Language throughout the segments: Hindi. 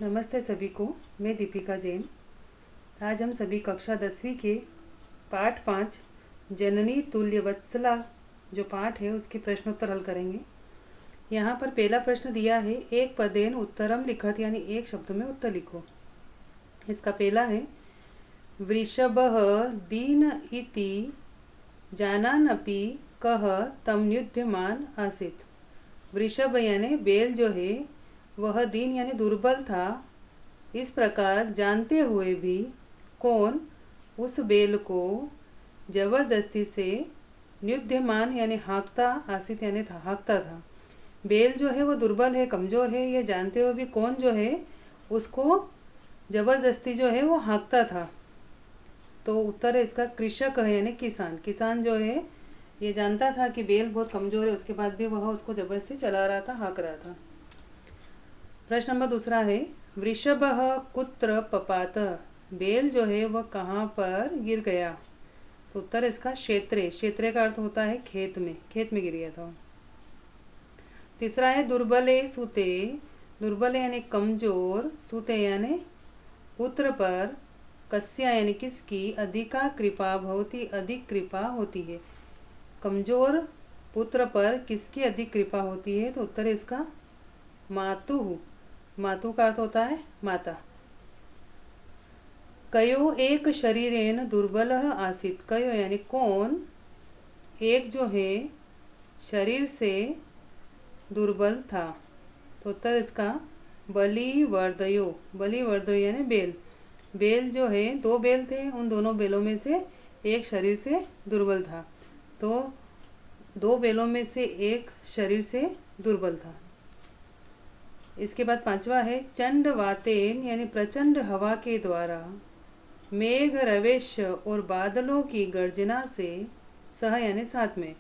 नमस्ते सभी को। मैं दीपिका जैन। आज हम सभी कक्षा 10वीं के पाठ 5 जननी तुल्य वत्सला जो पाठ है उसके प्रश्नोत्तर हल करेंगे। यहाँ पर पहला प्रश्न दिया है, एक पदेन उत्तरम लिखत, यानी एक शब्द में उत्तर लिखो। इसका पहला है, वृषभः दीन इति जानानपि कः तम युध्यमान आसीत्। वृषभ यानी बैल जो है वह दीन यानी दुर्बल था, इस प्रकार जानते हुए भी कौन उस बैल को जबरदस्ती से युध्यमान यानी हाँकता आसित यानी हाँकता था। बैल जो है वो दुर्बल है, कमज़ोर है, ये जानते हुए भी कौन जो है उसको जबरदस्ती जो है वो हाँकता था। तो उत्तर है इसका कृषक है यानी किसान। किसान जो है ये जानता था कि बैल बहुत कमज़ोर है, उसके बाद भी वह उसको जबरदस्ती चला रहा था, हाँक रहा था। प्रश्न नंबर दूसरा है, वृषभः कुत्र पपात। बैल जो है वह कहाँ पर गिर गया। तो उत्तर इसका क्षेत्रे। क्षेत्रे का अर्थ होता है खेत में गिर गया था। तीसरा है, दुर्बले सुते। दुर्बल यानी कमजोर, सुते यानी पुत्र पर, कस्या यानी किसकी, अधिका कृपा भवती अधिक कृपा होती है। कमजोर पुत्र पर किसकी अधिक कृपा होती है। तो उत्तर इसका मातु। मातु का अर्थ होता है माता। कयो एक शरीरेन दुर्बल आसित। कयो यानी कौन एक जो है शरीर से दुर्बल था। तो उत्तर इसका बलिवर्दयो। बलिवर्दयो यानी बैल। बैल जो है दो बैल थे, उन दोनों बैलों में से एक शरीर से दुर्बल था, तो दो बैलों में से एक शरीर से दुर्बल था। इसके बाद पांचवा है, चंड वातेन यानी प्रचंड हवा के द्वारा, मेघ रवेश और बादलों की गर्जना से, सह यानी साथ में,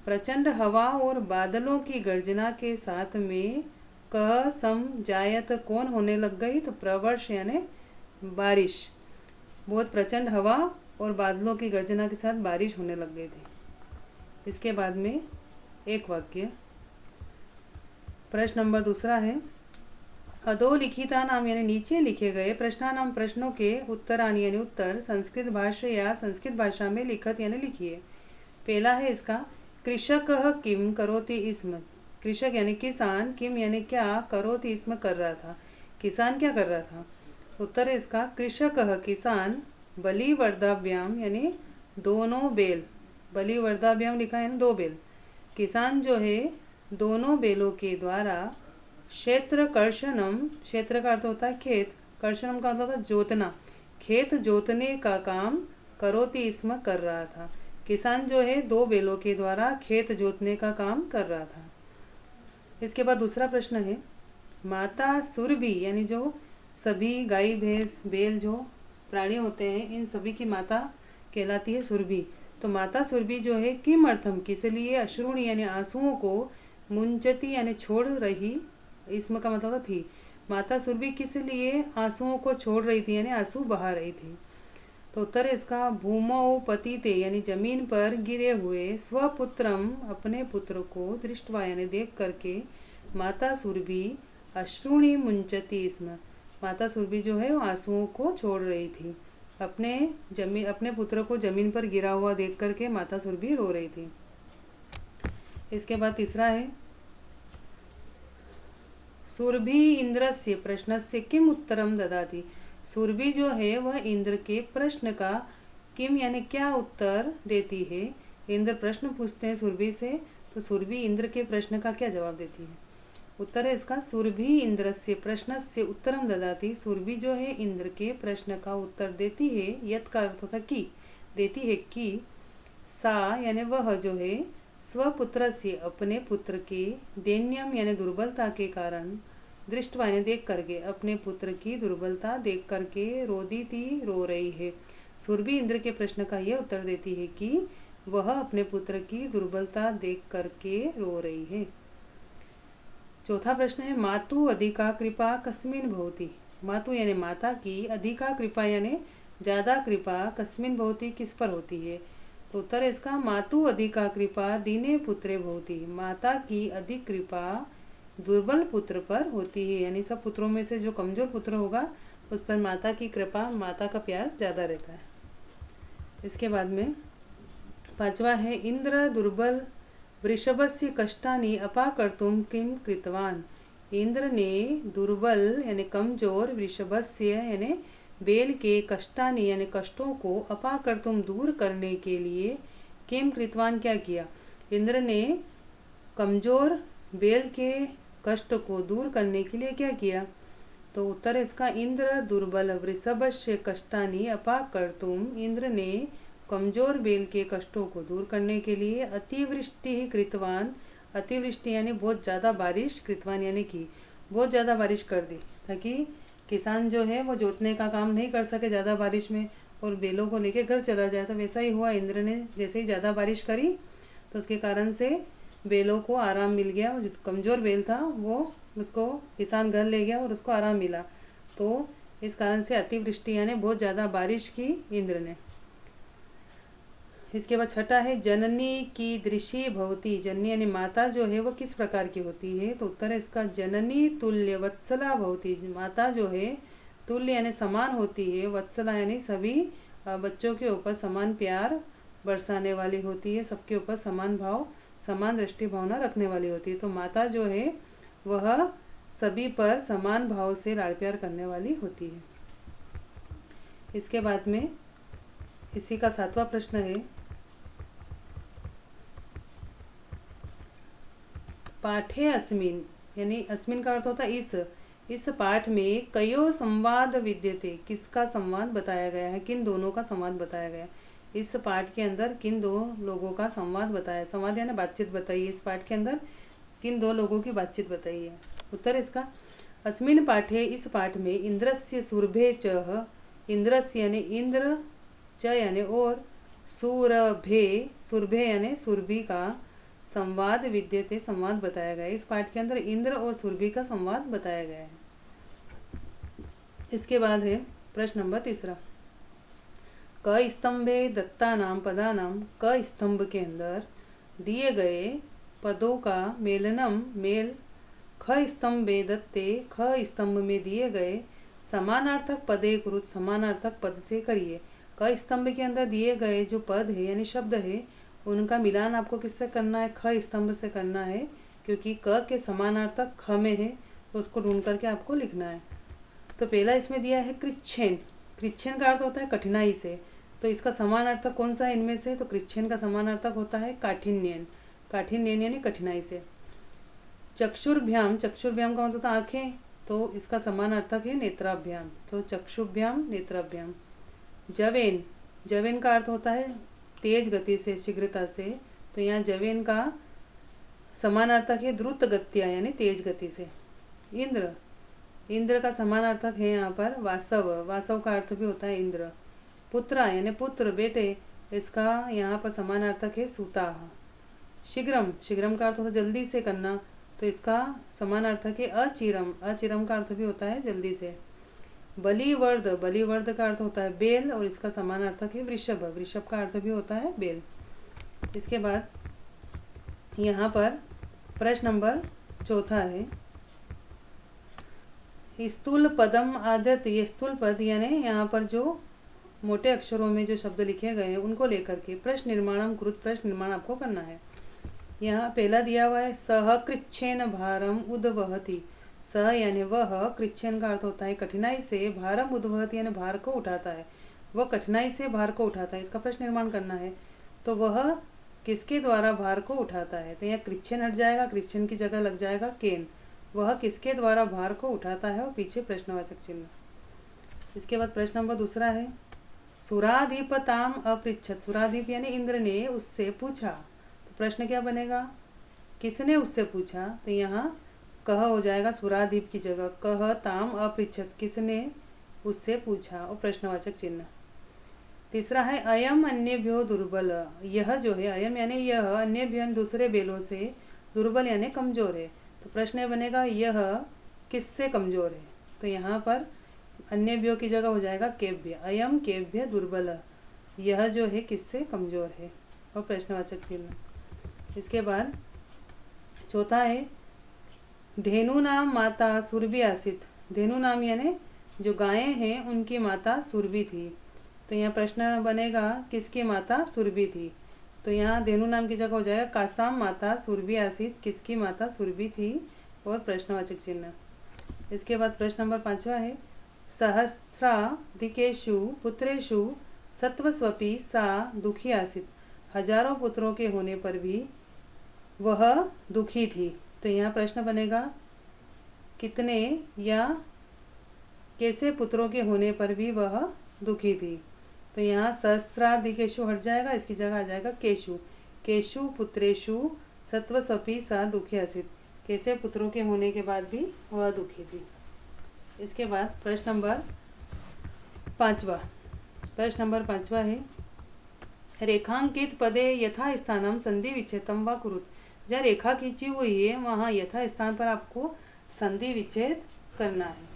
प्रचंड हवा और बादलों की गर्जना के साथ में, कह सम जायत कौन होने लग गई। तो प्रवर्ष यानी बारिश। बहुत प्रचंड हवा और बादलों की गर्जना के साथ बारिश होने लग गई थी। इसके बाद में एक वाक्य। प्रश्न नंबर दूसरा है, अधोलिखिता नाम यानी नीचे लिखे गए प्रश्नानाम प्रश्नों के उत्तरानि यानी उत्तर संस्कृत भाषा या संस्कृत भाषा में लिखत यानी लिखिए। पहला है इसका, कृषक किम करोति इसम। कृषक यानी किसान, किम यानी क्या, करोति इसम कर रहा था, किसान क्या कर रहा था। उत्तर है इसका कृषक किसान बलिवर्दाभ्याम यानी दोनों बैल। बलिवर्दाभ्याम लिखा है ना, दो बैल। किसान जो है दोनों बैलों के द्वारा क्षेत्र कर्षणम, क्षेत्र का अर्थ होता है खेत, कर्षणम का अर्थ होता है जोतना, खेत जोतने का काम करोति इसम कर रहा था। किसान जो है दो बैलों के द्वारा खेत जोतने का काम कर रहा था। इसके बाद दूसरा प्रश्न है, माता सुरभि यानी जो सभी गाय भैंस बैल जो प्राणी होते हैं इन सभी की माता कहलाती है सुरभि। तो माता सुरभि जो है किम अर्थम किस लिए, अश्रुणी यानी आंसुओं को, मुंचती यानी छोड़ रही, इसमें का मतलब थी। माता सुरभि किस लिए आंसुओं को छोड़ रही थी यानी आंसू बहा रही थी। तो उत्तर है इसका भूमौ पतिते यानी जमीन पर गिरे हुए, स्वपुत्रम अपने पुत्र को, दृष्टवा यानी देख करके, माता सुरभि अश्रुणी मुंचती इसमें, माता सुरभि जो है वो आंसुओं को छोड़ रही थी। अपने पुत्र को जमीन पर गिरा हुआ देख करके माता सुरभि रो रही थी। इसके बाद तीसरा है, सुरभि इंद्रस्य प्रश्नस्य किम उत्तरम ददाति। सुरभि जो है वह इंद्र के प्रश्न का किम यानी क्या उत्तर देती है। इंद्र प्रश्न पूछते हैं सुरभि से, तो सुरभि इंद्र के प्रश्न का क्या जवाब देती है। उत्तर है इसका सुरभि इंद्रस्य प्रश्नस्य उत्तरम ददाति। सुरभि जो है इंद्र के प्रश्न का उत्तर देती है, यत का अर्थ होता की, देती है कि, सा यानी वह जो है, स्वपुत्र से अपने पुत्र के, दैन्यम यानी दुर्बलता के कारण, दृष्टवा यानी देख करके, अपने पुत्र की दुर्बलता देख करके, रोदिति रो रही है। सुरभि इंद्र के प्रश्न का यह उत्तर देती है कि वह अपने पुत्र की दुर्बलता देख करके रो रही है। चौथा प्रश्न है, मातु अधिका कृपा कस्मिन भवति। मातु यानी माता की, अधिका कृपा यानी ज्यादा कृपा, कस्मिन भवति किस पर होती है। तो उत्तर है इसका मातु अधिका कृपा दीने पुत्रे भवति। माता की अधिक कृपा दुर्बल पुत्र पर होती है, यानी सब पुत्रों में से जो कमजोर पुत्र होगा उस पर माता की कृपा, माता का प्यार ज़्यादा रहता है। इसके बाद में 5वां है इंद्र दुर्बल वृषभस्य कष्टानि अपाकर्तुं किं कृतवान। इंद्र ने दुर्बल यानी कमजोर वृषभस्य यानी बेल के कष्टानि यानी कष्टों को अपाकर्तुं दूर करने के लिए किम कृतवान क्या किया। इंद्र ने कमजोर बेल के कष्ट को दूर करने के लिए क्या किया। तो उत्तर इसका इंद्र दुर्बल वृषभस्य कष्टानि अपाकर्तुं, इंद्र ने कमजोर बेल के कष्टों को दूर करने के लिए अतिवृष्टि कृतवान, अतिवृष्टि यानी बहुत ज़्यादा बारिश, कृतवान यानी कि बहुत ज़्यादा बारिश कर दी, ताकि किसान जो है वो जोतने का काम नहीं कर सके ज़्यादा बारिश में और बेलों को लेके घर चला जाए। तो वैसा ही हुआ, इंद्र ने जैसे ही ज़्यादा बारिश करी तो उसके कारण से बेलों को आराम मिल गया। जो कमज़ोर बेल था वो उसको किसान घर ले गया और उसको आराम मिला। तो इस कारण से अतिवृष्टि यानी बहुत ज़्यादा बारिश की इंद्र ने। इसके बाद 6 है जननी की दृश्य भवती। जननी यानी माता जो है वो किस प्रकार की होती है। तो उत्तर है इसका जननी तुल्य वत्सला भवती। माता जो है तुल्य यानी समान होती है, वत्सला यानी सभी बच्चों के ऊपर समान प्यार बरसाने वाली होती है, सबके ऊपर समान भाव, समान दृष्टि भावना रखने वाली होती है। तो माता जो है वह सभी पर समान भाव से लाड़ प्यार करने वाली होती है। इसके बाद में इसी का 7वां प्रश्न है पाठे अस्मिन, यानी अस्मिन का अर्थ होता है इस पाठ में कयो संवाद विद्यते, किसका संवाद बताया गया है, किन दोनों का संवाद बताया गया है। इस पाठ के अंदर किन दो लोगों का संवाद बताया, संवाद यानी बातचीत बताई है। इस पाठ के अंदर किन दो लोगों की बातचीत बताई है। उत्तर इसका अस्मिन पाठे, इस पाठ में इंद्रस्य सुरभे च, इंद्रस्य यानी इंद्र, च यानी और, सुरभे, सुरभे यानी सुरभि का संवाद विद्यते, संवाद बताया गया है। इस पाठ के अंदर इंद्र और सुरभि का संवाद बताया गया है। इसके बाद है प्रश्न नंबर 3, क स्तंभे दत्ता नाम पदा नाम, क स्तंभ के अंदर दिए गए पदों का मेलनम मेल, ख स्तंभे दत्ते, ख स्तंभ में दिए गए समानार्थक पदे कृत, समानार्थक पद से करिए। क स्तंभ के अंदर दिए गए जो पद है यानी शब्द है उनका मिलान आपको किससे करना है, ख स्तंभ से करना है, क्योंकि क के समानार्थक ख में है तो उसको ढूंढ करके आपको लिखना है। तो पहला इसमें दिया है कृच्छेन, कृच्छेन का अर्थ होता है कठिनाई से। तो इसका समानार्थक कौन सा है इनमें से, तो कृच्छेन का समानार्थक होता है काठिन्यन, काठिन्यन यानी कठिनाई से। चक्षुर्भ्याम, चक्षुर्भ्याम का मतलब आंखें, तो इसका समानार्थक है नेत्राभ्याम, तो चक्षुभ्याम नेत्राभ्याम। जवेन, जवेन का अर्थ होता है तेज गति से, शीघ्रता से, तो यहाँ जवेन का समानार्थक है द्रुत गत्या यानी तेज गति से। इंद्र, इंद्र का समानार्थक है यहाँ पर वासव, वासव का अर्थ भी होता है इंद्र। पुत्रा यानी पुत्र, बेटे, इसका यहाँ पर समानार्थक है सुताह। शीघ्रम, शीघ्रम का अर्थ होता है जल्दी से करना, तो इसका समानार्थक है अचिरम, अचिरम का अर्थ भी होता है जल्दी से। बलिवर्द, बलिवर्द का अर्थ होता है बेल और इसका समानार्थक है वृषभ, वृषभ का अर्थ भी होता है बेल। इसके बाद यहाँ पर प्रश्न नंबर 4 है स्थूल पदम आदत, ये स्थूल पद यानी यहाँ पर जो मोटे अक्षरों में जो शब्द लिखे गए हैं उनको लेकर के प्रश्न निर्माणम कृत, प्रश्न निर्माण आपको करना है। यहाँ पहला दिया हुआ है सह कृच्छेन भारम उद्वहति, सह यानी वह, कृच्छेन का अर्थ होता है कठिनाई से, भारम उद्वहति यानी भार को उठाता है, वह कठिनाई से भार को उठाता है। इसका प्रश्न निर्माण करना है। तो वह किसके द्वारा भार को उठाता है, तो यहाँ कृच्छेन हट जाएगा, कृच्छेन की जगह लग जाएगा केन, वह किसके द्वारा भार को उठाता है और पीछे प्रश्नवाचक चिन्ह। इसके बाद प्रश्न नंबर 2 है सुराधिपताम अपृच्छत, सुराधिप यानी इंद्र ने उससे पूछा, तो प्रश्न क्या बनेगा, किसने उससे पूछा, तो यहाँ कह हो जाएगा सुराधिप की जगह, कह ताम अपृच्छत, किसने उससे पूछा और प्रश्नवाचक चिन्ह। 3 है अयम अन्यभ्यो दुर्बल, यह जो है अयम यानी यह, अन्यभ्यो दूसरे बेलों से, दुर्बल यानी कमजोर है, तो प्रश्न बनेगा यह किससे कमजोर है, तो यहाँ पर अन्यभ्यो की जगह हो जाएगा केभ्य, अयम केभ्य दुर्बल, यह जो है किससे कमजोर है और प्रश्नवाचक चिन्ह। इसके बाद 4 है धेनु नाम माता सुरभि आसित। धेनु नाम यानी जो गायें हैं उनकी माता सुरभि थी। तो यहाँ प्रश्न बनेगा किसकी माता सुरभि थी। तो यहाँ धेनु नाम की जगह हो जाएगा कासाम माता सुरभि आसित, किसकी माता सुरभि थी, और प्रश्नवाचक चिन्ह। इसके बाद प्रश्न नंबर 5वां है सहस्राधिकेषु पुत्रेषु सत्वस्वपि सा दुखी आसित। हजारों पुत्रों के होने पर भी वह दुखी थी। तो यहाँ प्रश्न बनेगा कितने या कैसे पुत्रों के होने पर भी वह दुखी थी। तो यहाँ सहस्राधिकेषु हट जाएगा, इसकी जगह आ जाएगा केशु। केशु पुत्रेषु सत्वस्वपि सा दुखी आसित, कैसे पुत्रों के होने के बाद भी वह दुखी थी। इसके बाद प्रश्न नंबर 5वां। प्रश्न नंबर 5वां है रेखांकित पदे यथा स्थानम संधि विच्छेदम व कुरुत। जहाँ रेखा खींची हुई है वहाँ यथा स्थान पर आपको संधि विच्छेद करना है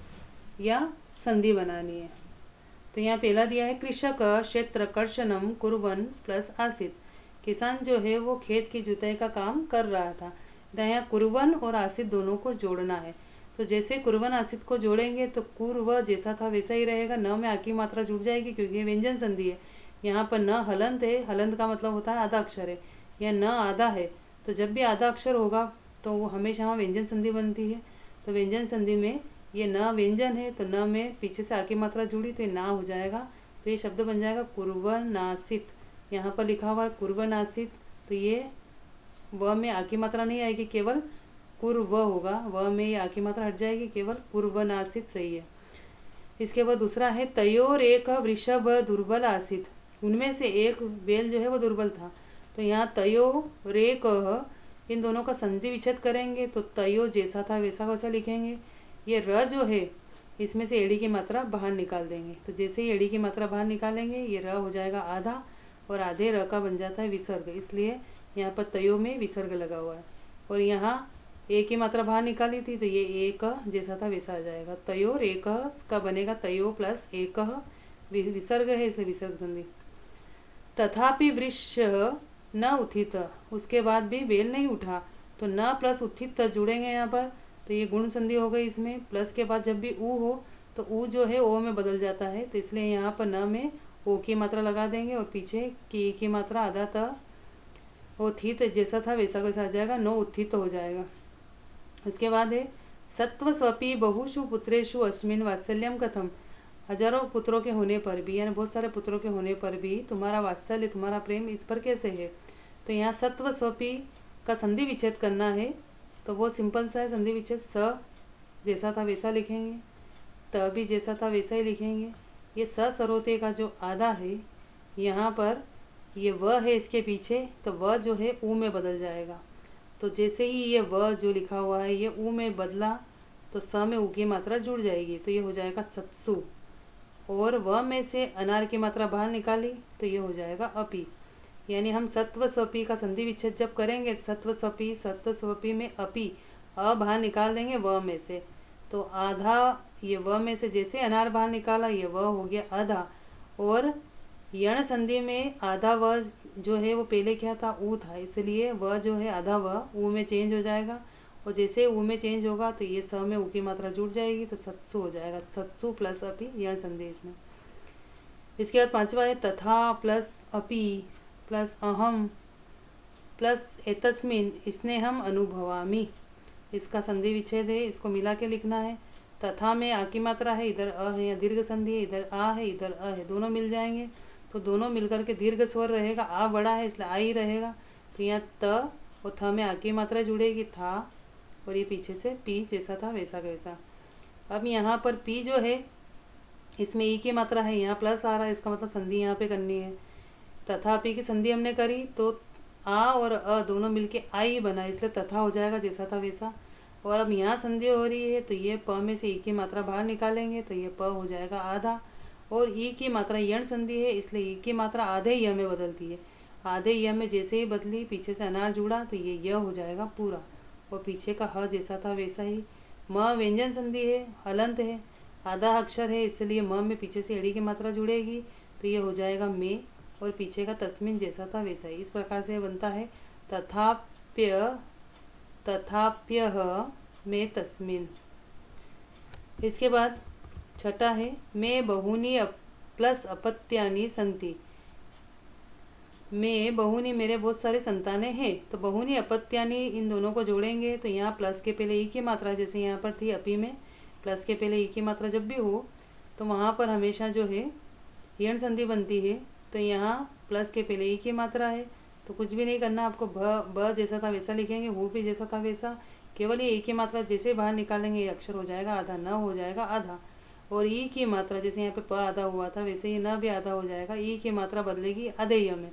या संधि बनानी है। तो यहाँ पहला दिया है कृषक क्षेत्र कर्षणम कुर्वन प्लस आसित। किसान जो है वो खेत की जुताई का काम कर रहा था। यहाँ कुर्वन और आसित दोनों को जोड़ना है। तो जैसे कुर्वन आसित को जोड़ेंगे तो कुर्व जैसा था वैसा ही रहेगा। न में आ की मात्रा जुड़ जाएगी क्योंकि ये व्यंजन संधि है। यहाँ पर न हलंत है, हलंत का मतलब होता है आधा अक्षर है, या न आधा है। तो जब भी आधा अक्षर होगा तो वो हमेशा वहाँ व्यंजन संधि बनती है। तो व्यंजन संधि में ये न व्यंजन है तो न में पीछे से आ की मात्रा जुड़ी तो ये ना हो जाएगा। तो ये शब्द बन जाएगा कुर्वनासित। यहाँ पर लिखा हुआ है कुर्वनासित, तो ये व में आ की मात्रा नहीं आएगी, केवल कुर्व होगा। व में ये आ की मात्रा हट जाएगी, केवल कुर्वनासित सही है। इसके बाद दूसरा है तयोर एक वृषभ दुर्बल आसित। उनमें से एक बैल जो है वो दुर्बल था। तो यहाँ तयो रेक इन दोनों का संधि विच्छेद करेंगे तो तयो जैसा था वैसा वैसा लिखेंगे। ये र जो है इसमें से एड़ी की मात्रा बाहर निकाल देंगे। तो जैसे ही एड़ी की मात्रा बाहर निकालेंगे ये र हो जाएगा आधा, और आधे र का बन जाता है विसर्ग, इसलिए यहाँ पर तयो में विसर्ग लगा हुआ है। और यहाँ ए की मात्रा बाहर निकाली थी तो ये एक जैसा था वैसा आ जाएगा। तयोर एक का बनेगा तयो प्लस एक, विसर्ग है इसलिए विसर्ग संधि। तथापि वृक्ष न उत्थित, उसके बाद भी बेल नहीं उठा। तो न प्लस उत्थित जुड़ेंगे यहाँ पर, तो ये गुण संधि हो गई। इसमें प्लस के बाद जब भी ऊ हो तो ऊ जो है ओ में बदल जाता है, तो इसलिए यहाँ पर न में ओ की मात्रा लगा देंगे और पीछे की मात्रा आधा था वो थी तो जैसा था वैसा वैसा आ जाएगा, नो उत्थित हो जाएगा। उसके बाद है सत्व स्वपी बहुषु पुत्रेषु अस्मिन वात्सल्यम कथम। हजारों पुत्रों के होने पर भी, यानी बहुत सारे पुत्रों के होने पर भी तुम्हारा वात्सल्य, तुम्हारा प्रेम इस पर कैसे है। तो यहाँ सत्व स्वपी का संधि विच्छेद करना है, तो वो सिंपल सा है संधि विच्छेद। स जैसा था वैसा लिखेंगे, त भी जैसा था वैसा ही लिखेंगे। ये स सरोते का जो आधा है यहाँ पर ये व है इसके पीछे, तो व जो है ऊ में बदल जाएगा। तो जैसे ही ये व जो लिखा हुआ है ये ऊ में बदला तो स में ऊ की मात्रा जुड़ जाएगी, तो ये हो जाएगा सत्सु। और व में से अनार की मात्रा बाहर निकाली तो ये हो जाएगा अपी। यानी हम सत्व स्वपी का संधि विच्छेद जब करेंगे सत्व स्वपी में अपी अ बाहर निकाल देंगे व में से, तो आधा ये व में से जैसे अनार बाहर निकाला ये व हो गया आधा। और यण संधि में आधा व जो है वो पहले क्या था ऊ था, इसलिए व जो है आधा व ऊ में चेंज हो जाएगा। और जैसे ऊ में चेंज होगा तो ये स में ऊ की मात्रा जुड़ जाएगी तो सत्सु हो जाएगा। सत्सु प्लस अपी यण संधि इसमें। इसके बाद पांचवा है तथा प्लस अपी प्लस अहम प्लस एतस्मिन स्नेहम अनुभवामि। इसका संधि विच्छेद है, इसको मिला के लिखना है। तथा में आ की मात्रा है, इधर अ है, या दीर्घ संधि है, इधर आ है इधर अ है, दोनों मिल जाएंगे तो दोनों मिलकर के दीर्घ स्वर रहेगा। आ बड़ा है इसलिए आ ही रहेगा। तो यहाँ त और थ में आ की मात्रा जुड़ेगी था, और ये पीछे से पी जैसा था वैसा वैसा। अब यहाँ पर पी जो है इसमें ई की मात्रा है, यहाँ प्लस आ रहा है, इसका मतलब संधि यहाँ पे करनी है। तथा पी की संधि हमने करी तो आ और अ दोनों मिलके आ ही बना, इसलिए तथा हो जाएगा जैसा था वैसा। और अब यहाँ संधि हो रही है तो ये प में से ई की मात्रा बाहर निकालेंगे तो ये प हो जाएगा आधा। और ई की मात्रा यण संधि है इसलिए ई की मात्रा आधे य में बदलती है। आधे य में जैसे ही बदली पीछे से अनार जुड़ा तो ये य हो जाएगा पूरा, और पीछे का ह जैसा था वैसा ही। म व्यंजन संधि है, हलंत है, आधा अक्षर है, इसलिए म में पीछे से एड़ी की मात्रा जुड़ेगी तो ये हो जाएगा में, और पीछे का तस्मिन जैसा था वैसा ही। इस प्रकार से बनता है तथाप्य तथाप्यः में तस्मिन। इसके बाद छठा है में बहूनि प्लस अपत्यानि संति। में बहुनी मेरे बहुत सारे संतानें हैं, तो बहुनी अपत्यानि इन दोनों को जोड़ेंगे तो यहाँ प्लस के पहले ई की मात्रा, जैसे यहाँ पर थी अपी में प्लस के पहले ई की मात्रा जब भी हो तो वहाँ पर हमेशा जो है यण संधि बनती है। तो यहाँ प्लस के पहले ई की मात्रा है, तो कुछ भी नहीं करना आपको, ब जैसा था वैसा लिखेंगे, हु भी जैसा था वैसा, केवल ये ई की मात्रा जैसे बाहर निकालेंगे ये अक्षर हो जाएगा आधा, न हो जाएगा आधा। और ई की मात्रा जैसे यहाँ पे प आधा हुआ था वैसे ही न भी आधा हो जाएगा। ई की मात्रा बदलेगी आधेय में,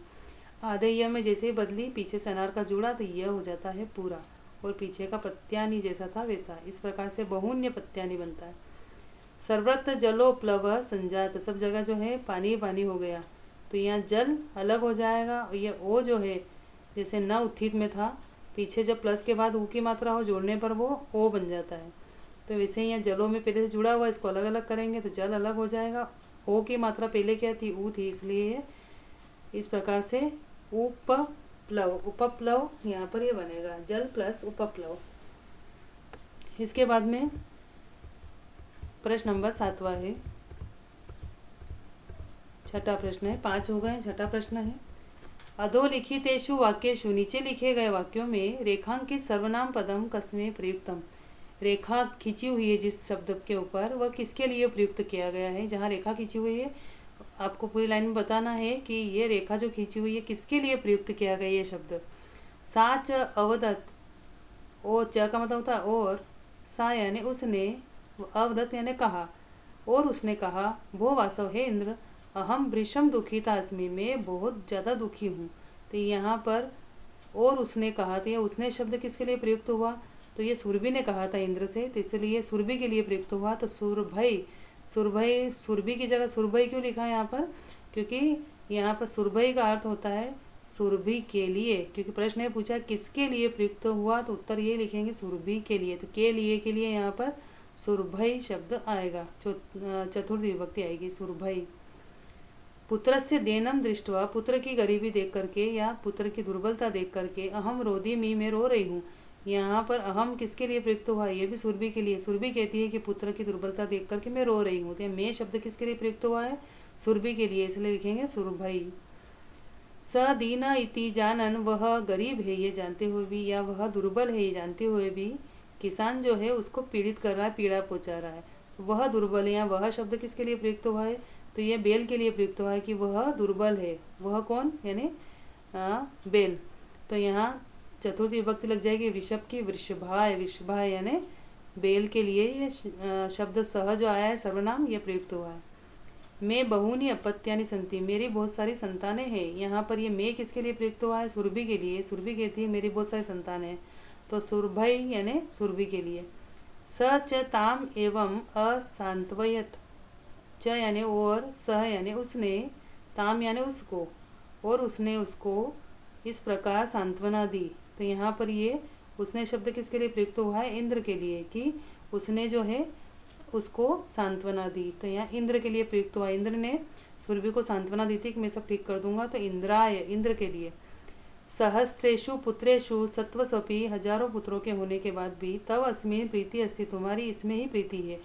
आधेय में जैसे ही बदली पीछे से अनार का जुड़ा तो यह हो जाता है पूरा, और पीछे का पत्यानि जैसा था वैसा। इस प्रकार से बहुन्य पत्यानि बनता है। सर्वत्र जलोप्लव संजात, सब जगह जो है पानी पानी हो गया, तो यहाँ जल अलग हो जाएगा। और ये ओ जो है जैसे न उत्थित में था, पीछे जब प्लस के बाद ऊ की मात्रा हो जोड़ने पर वो ओ बन जाता है। तो वैसे ही यहाँ जलों में पहले से जुड़ा हुआ, इसको अलग अलग करेंगे तो जल अलग हो जाएगा। ओ की मात्रा पहले क्या थी, ऊ थी, इसलिए इस प्रकार से उपप्लव, उपप्लव यहाँ पर ये बनेगा, जल प्लस उपप्लव। इसके बाद में प्रश्न नंबर 7वां है, छठा प्रश्न है, 5 हो गए, छठा प्रश्न है। अधोलिखितेषु वाक्येषु, नीचे लिखे गए वाक्यों में रेखांकित सर्वनाम पदम कस्मै प्रयुक्तम। रेखा खींची हुई है जिस शब्द के ऊपर, वह किसके लिए प्रयुक्त किया गया है। जहाँ रेखा खींची हुई है आपको पूरी लाइन में बताना है कि ये रेखा जो खींची हुई है किसके लिए प्रयुक्त किया गया ये शब्द। सा च अवदत, ओ च का मतलब होता है और, सा यानी उसने, अवदत यानी कहा, और उसने कहा, भो वासव है इंद्र, अहम वृषम दुखिता अस्मि, मैं बहुत ज़्यादा दुखी हूँ। तो यहाँ पर और उसने कहा, तो ये उसने शब्द किसके लिए प्रयुक्त हुआ, तो ये सुरभि ने कहा था इंद्र से, तो इसलिए सुरभि के लिए प्रयुक्त हुआ। तो सुरभई, सुरभई, सुरभि की जगह सुरभई क्यों लिखा है यहाँ पर, क्योंकि यहाँ पर सुरभई का अर्थ होता है सुरभि के लिए, क्योंकि प्रश्न ने पूछा किसके लिए प्रयुक्त हुआ, तो उत्तर ये लिखेंगे सुरभि के लिए। तो के लिए यहाँ पर सुरभई शब्द आएगा, चतुर्थी विभक्ति आएगी सुरभई। पुत्रस्य देनम दृष्टवा, पुत्र की गरीबी देख करके या पुत्र की दुर्बलता देख करके, अहम रोधी मी, मैं रो रही हूँ। यहाँ पर अहम किसके लिए प्रयुक्त हुआ, ये भी सुरभि के लिए। सुरभि कहती है कि पुत्र की दुर्बलता देख करके मैं रो रही हूँ, तो मैं शब्द किसके लिए प्रयुक्त हुआ है, सुरभि के लिए, इसलिए लिखेंगे सुरभई। स दीन इति जानन, वह गरीब है ये जानते हुए भी, या वह दुर्बल है ये जानते हुए भी, किसान जो है उसको पीड़ित कर रहा है, पीड़ा पहुंचा रहा है। वह दुर्बल है, या वह शब्द किसके लिए प्रयुक्त हुआ है, तो ये बेल के लिए प्रयुक्त हुआ है कि वह दुर्बल है। वह कौन, यानी बेल। तो यहाँ चतुर्थी विभक्ति लग जाएगी वृषभ की, वृषभाय, वृषभाय यानी बेल के लिए ये शब्द सह जो आया है सर्वनाम, ये प्रयुक्त हुआ है। मैं बहुनी अपत्यानि संति, मेरी बहुत सारी संतानें हैं। यहाँ पर ये मैं किसके लिए प्रयुक्त हुआ है, सुरभि के लिए। सुरभि कहती है मेरी बहुत सारी संतानें हैं, तो सुरभई यानी सुरभि के लिए। स च ताम एवं असांत्वयत, च यानी और, सह यानी उसने, ताम यानी उसको, और उसने उसको इस प्रकार सांत्वना दी। तो यहाँ पर ये उसने शब्द किसके लिए प्रयुक्त हुआ है, इंद्र के लिए, कि उसने जो है उसको सांत्वना दी। तो यहाँ इंद्र के लिए प्रयुक्त हुआ, इंद्र ने सुरभि को सांत्वना दी थी कि मैं सब ठीक कर दूंगा, तो इंद्राय, इंद्र के लिए। सहस्त्रेषु पुत्रेषु सत्वस्वपि, हजारों पुत्रों के होने के बाद भी, तव अस्मिन प्रीति अस्ति, तुम्हारी इसमें ही प्रीति है।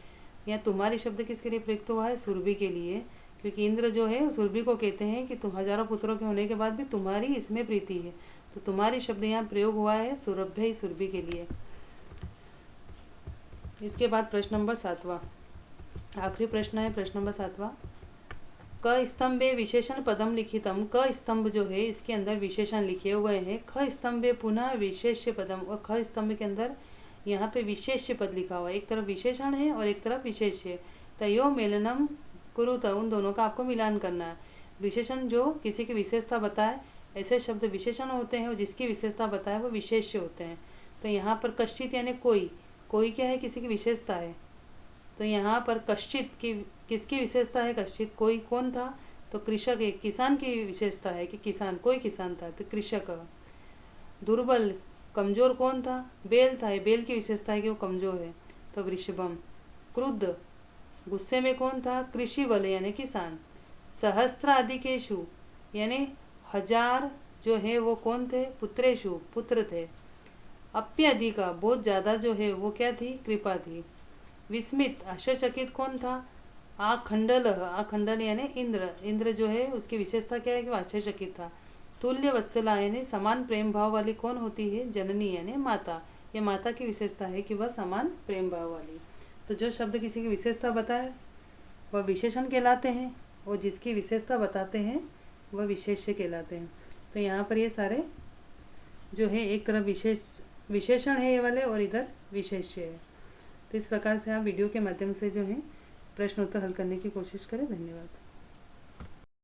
या तुम्हारी शब्द किसके लिए प्रयुक्त हुआ है, सुरभि के लिए, क्योंकि इंद्र जो है सुरभि को कहते हैं कि तुम हजारों पुत्रों के होने के बाद भी तुम्हारी इसमें प्रीति है। तो तुम्हारी शब्द यहाँ प्रयोग हुआ है सुरभ्य, सुरभि के लिए। इसके बाद प्रश्न नंबर 7वां, आखिरी प्रश्न है प्रश्न नंबर 7वां। क स्तंभे विशेषण पदम लिखितम, क स्तंभ जो है इसके अंदर विशेषण लिखे हुए हैं। ख स्तंभे पुनः विशेष्य पदम, और ख स्तंभ के अंदर यहाँ पे विशेष्य पद लिखा हुआ है। एक तरफ विशेषण है और एक तरफ विशेष्य। तयो मेलनम कुरुत, उन दोनों का आपको मिलान करना है। विशेषण जो किसी की विशेषता बताए, ऐसे शब्द विशेषण होते हैं, और जिसकी विशेषता बताए वो विशेष्य होते हैं। तो यहाँ पर कश्चित यानी कोई, कोई क्या है, किसी की विशेषता है। तो यहाँ पर कश्चित की किसकी विशेषता है, कश्चित कोई कौन था, तो कृषक है, किसान की विशेषता है कि किसान, कोई किसान था, तो कृषक। दुर्बल कमजोर कौन था, बेल था, बेल की विशेषता है कि वो कमजोर है, तो वृषभम। क्रुद्ध गुस्से में कौन था, कृषि बल यानी किसान। सहस्त्र अधिकेशु यानी हजार जो है वो कौन थे, पुत्रेशु पुत्र थे। अप्यधिका बहुत ज़्यादा जो है वो क्या थी, कृपा थी। विस्मित आश्चर्यचकित कौन था, आखंडल, आखंडल यानी इंद्र, इंद्र जो है उसकी विशेषता क्या है कि वो आश्चर्यचकित था। तुल्य वत्सला यानी समान प्रेम भाव वाली कौन होती है, जननी यानी माता, ये माता की विशेषता है कि वह समान प्रेम भाव वाली। तो जो शब्द किसी की विशेषता बताए वह विशेषण कहलाते हैं, और जिसकी विशेषता बताते हैं वह विशेष्य कहलाते हैं। तो यहाँ पर ये सारे जो है एक तरफ विशेषण है ये वाले, और इधर विशेष्य है। तो इस प्रकार से आप वीडियो के माध्यम से जो है प्रश्न उत्तर हल करने की कोशिश करें। धन्यवाद।